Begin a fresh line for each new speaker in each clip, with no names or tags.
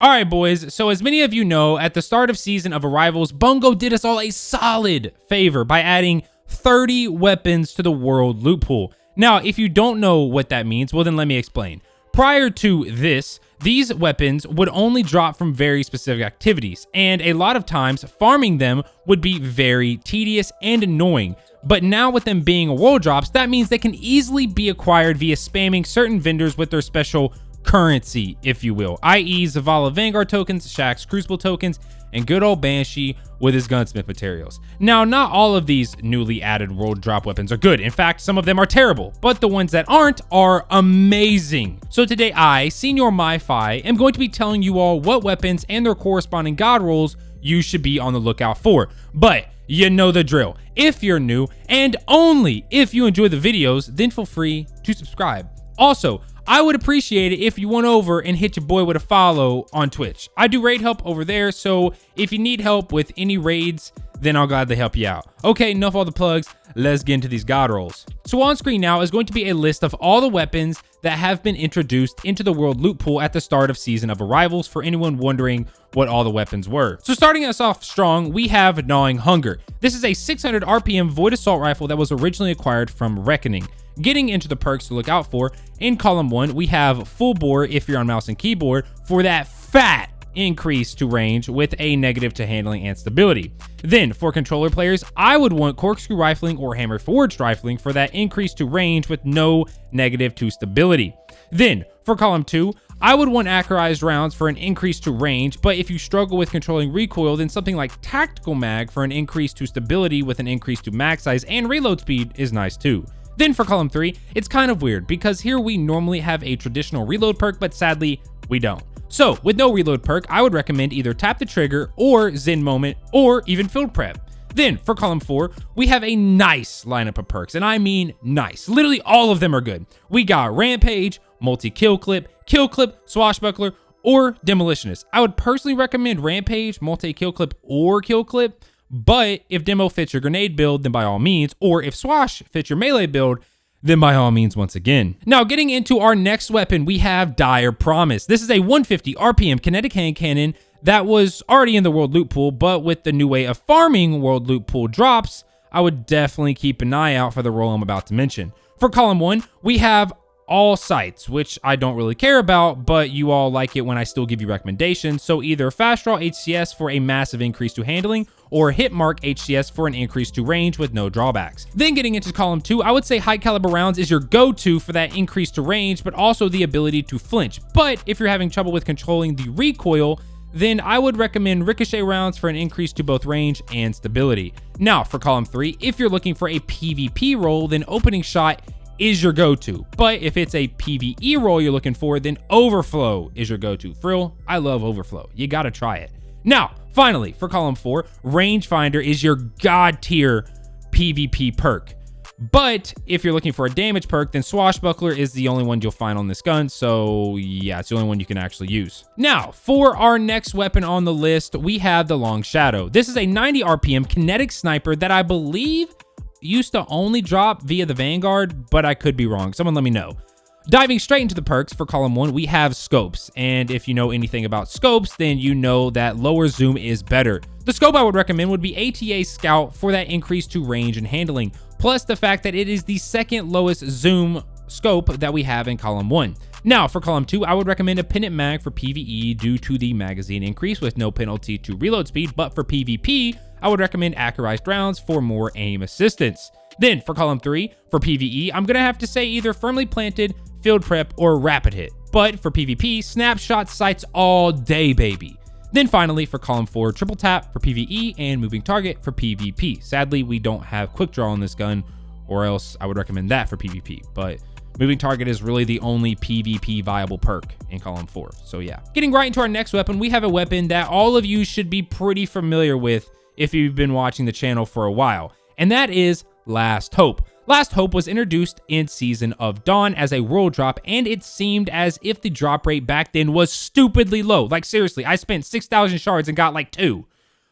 Alright boys, so as many of you know, at the start of Season of Arrivals, Bungie did us all a solid favor by adding 30 weapons to the world loot pool. Now, if you don't know what that means, well then let me explain. Prior to this, these weapons would only drop from very specific activities, and a lot of times farming them would be very tedious and annoying. But now with them being world drops, that means they can easily be acquired via spamming certain vendors with their special currency, if you will, i.e. Zavala Vanguard tokens, Shaxx Crucible tokens, and good old Banshee with his gunsmith materials. Now, not all of these newly added world drop weapons are good. In fact, some of them are terrible, but the ones that aren't are amazing. So today I, Senior myfi, am going to be telling you all what weapons and their corresponding god rolls you should be on the lookout for. But you know the drill. If you're new, and only if you enjoy the videos, then feel free to subscribe. Also, I would appreciate it if you went over and hit your boy with a follow on Twitch. I do raid help over there, so if you need help with any raids, then I'll gladly help you out. Okay, enough all the plugs, let's get into these god rolls. So on screen now is going to be a list of all the weapons that have been introduced into the world loot pool at the start of Season of Arrivals for anyone wondering what all the weapons were. So starting us off strong, we have Gnawing Hunger. This is a 600 RPM void assault rifle that was originally acquired from Reckoning. Getting into the perks to look out for, in column 1, we have full bore if you're on mouse and keyboard for that fat increase to range with a negative to handling and stability. Then for controller players, I would want corkscrew rifling or hammer forged rifling for that increase to range with no negative to stability. Then for column 2, I would want accurized rounds for an increase to range, but if you struggle with controlling recoil, then something like tactical mag for an increase to stability with an increase to mag size and reload speed is nice too. Then for column 3, it's kind of weird because here we normally have a traditional reload perk, but sadly we don't. So with no reload perk, I would recommend either tap the trigger or Zen moment or even field prep. Then for column 4, we have a nice lineup of perks, and I mean nice. Literally all of them are good. We got Rampage, multi-kill clip, swashbuckler, or demolitionist. I would personally recommend Rampage, multi-kill clip, or kill clip. But if demo fits your grenade build, then by all means, or if swash fits your melee build, then by all means once again. Now getting into our next weapon, we have Dire Promise. This is a 150 RPM kinetic hand cannon that was already in the world loot pool, but with the new way of farming world loot pool drops, I would definitely keep an eye out for the role I'm about to mention. For column 1, we have all sights, which I don't really care about, but you all like it when I still give you recommendations. So either fast draw HCS for a massive increase to handling, or hit mark HCS for an increase to range with no drawbacks. Then getting into column 2, I would say high caliber rounds is your go-to for that increase to range, but also the ability to flinch. But if you're having trouble with controlling the recoil, then I would recommend ricochet rounds for an increase to both range and stability. Now for column 3, if you're looking for a PvP role, then opening shot is your go-to. But if it's a PvE role you're looking for, then overflow is your go-to. For real, I love overflow. You gotta try it. Now, finally, for column 4, rangefinder is your god tier PvP perk. But if you're looking for a damage perk, then swashbuckler is the only one you'll find on this gun. So yeah, it's the only one you can actually use. Now, for our next weapon on the list, we have the Long Shadow. This is a 90 RPM kinetic sniper that I believe used to only drop via the Vanguard, but I could be wrong. Someone let me know. Diving straight into the perks for column 1, we have scopes. And if you know anything about scopes, then you know that lower zoom is better. The scope I would recommend would be ATA Scout for that increase to range and handling, plus the fact that it is the second lowest zoom scope that we have in column 1. Now for column 2, I would recommend a Pennant Mag for PvE due to the magazine increase with no penalty to reload speed, but for PvP, I would recommend accurized rounds for more aim assistance. Then for column 3, for PvE, I'm gonna have to say either firmly planted, field prep, or rapid hit. But for PvP, snapshot sights all day, baby. Then finally for column 4, triple tap for PvE and moving target for PvP. Sadly, we don't have quick draw on this gun, or else I would recommend that for PvP. But moving target is really the only PvP viable perk in column 4. So yeah. Getting right into our next weapon, we have a weapon that all of you should be pretty familiar with if you've been watching the channel for a while, and that is Last Hope. Last Hope was introduced in Season of Dawn as a world drop, and it seemed as if the drop rate back then was stupidly low. Like seriously, I spent 6,000 shards and got like 2.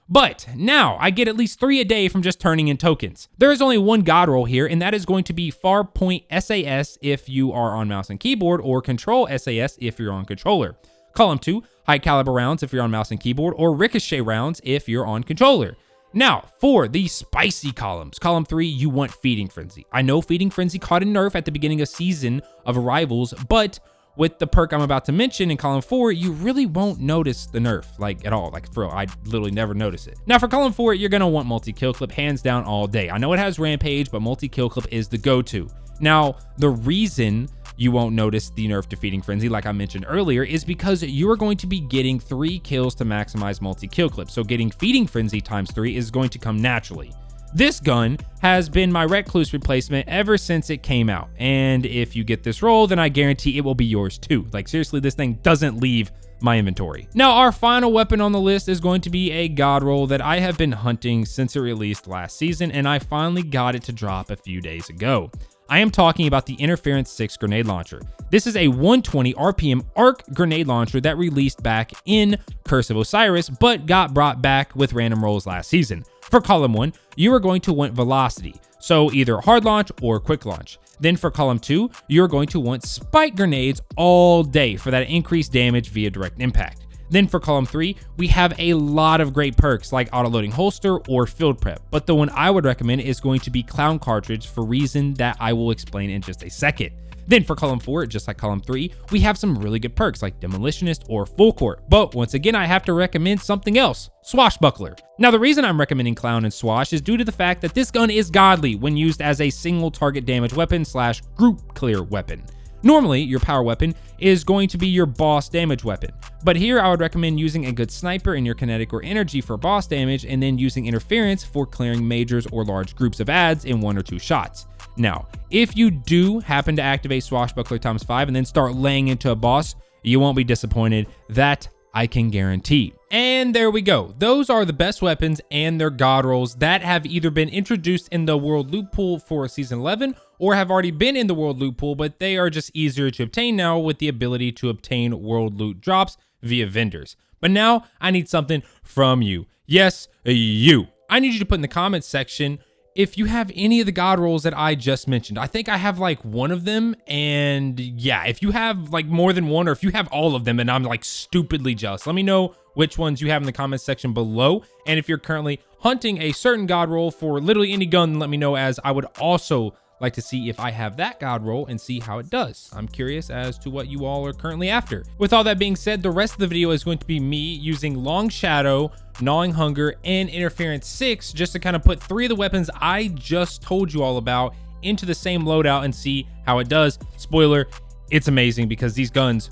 But now I get at least 3 a day from just turning in tokens. There is only one god roll here, and that is going to be Farpoint SAS if you are on mouse and keyboard, or Control SAS if you're on controller. Column 2, high caliber rounds if you're on mouse and keyboard, or ricochet rounds if you're on controller. Now, for the spicy columns, column 3, you want Feeding Frenzy. I know Feeding Frenzy caught a nerf at the beginning of Season of Arrivals, but with the perk I'm about to mention in column 4, you really won't notice the nerf, like at all. Like for real, I literally never notice it. Now for column 4, you're gonna want multi-kill clip hands down all day. I know it has Rampage, but multi-kill clip is the go-to. Now, the reason you won't notice the nerf to Feeding Frenzy, like I mentioned earlier, is because you are going to be getting 3 kills to maximize multi-kill clip. So getting Feeding Frenzy times 3 is going to come naturally. This gun has been my Recluse replacement ever since it came out. And if you get this roll, then I guarantee it will be yours too. Like seriously, this thing doesn't leave my inventory. Now, our final weapon on the list is going to be a god roll that I have been hunting since it released last season, and I finally got it to drop a few days ago. I am talking about the Interference 6 grenade launcher. This is a 120 RPM arc grenade launcher that released back in Curse of Osiris, but got brought back with random rolls last season. For column 1, you are going to want velocity, so either hard launch or quick launch. Then for column 2, you're going to want spike grenades all day for that increased damage via direct impact. Then for column 3, we have a lot of great perks like auto-loading holster or field prep, but the one I would recommend is going to be clown cartridge for reason that I will explain in just a second. Then for column 4, just like column 3, we have some really good perks like demolitionist or full court, but once again, I have to recommend something else, swashbuckler. Now the reason I'm recommending clown and swash is due to the fact that this gun is godly when used as a single target damage weapon / group clear weapon. Normally, your power weapon is going to be your boss damage weapon, but here I would recommend using a good sniper in your kinetic or energy for boss damage, and then using interference for clearing majors or large groups of adds in 1 or 2 shots. Now, if you do happen to activate Swashbuckler times 5 and then start laying into a boss, you won't be disappointed. That I can guarantee. And there we go. Those are the best weapons and their god rolls that have either been introduced in the World Loot Pool for Season 11 or have already been in the World Loot Pool, but they are just easier to obtain now with the ability to obtain World Loot drops via vendors. But now I need something from you. Yes, you. I need you to put in the comments section if you have any of the god rolls that I just mentioned. I think I have like one of them, and yeah, if you have like more than one, or if you have all of them and I'm like stupidly jealous, let me know which ones you have in the comments section below. And if you're currently hunting a certain god roll for literally any gun, let me know, as I would also like to see if I have that god roll and see how it does. I'm curious as to what you all are currently after. With all that being said, the rest of the video is going to be me using Long Shadow, Gnawing Hunger, and Interference 6 just to kind of put 3 of the weapons I just told you all about into the same loadout and see how it does. Spoiler, it's amazing because these guns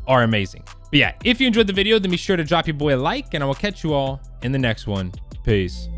are amazing. But yeah, if you enjoyed the video, then be sure to drop your boy a like, and I will catch you all in the next one. Peace.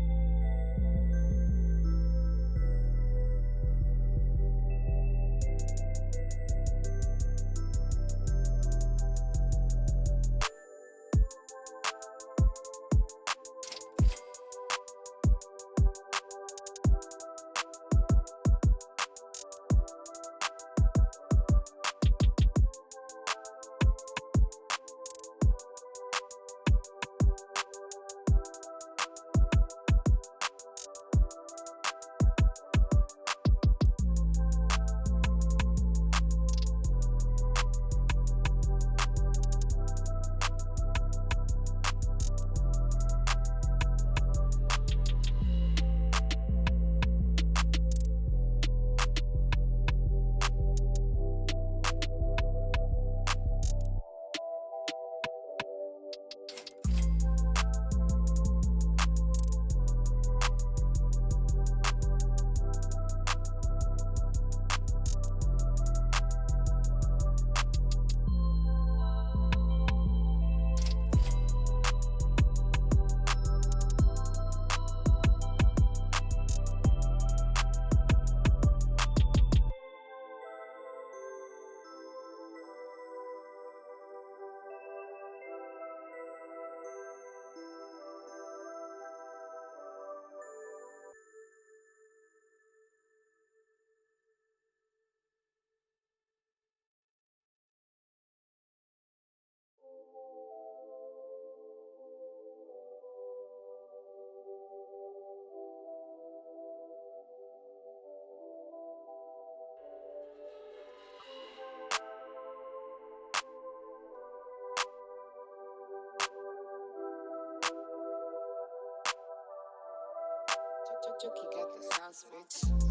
Jokey got the sauce, bitch.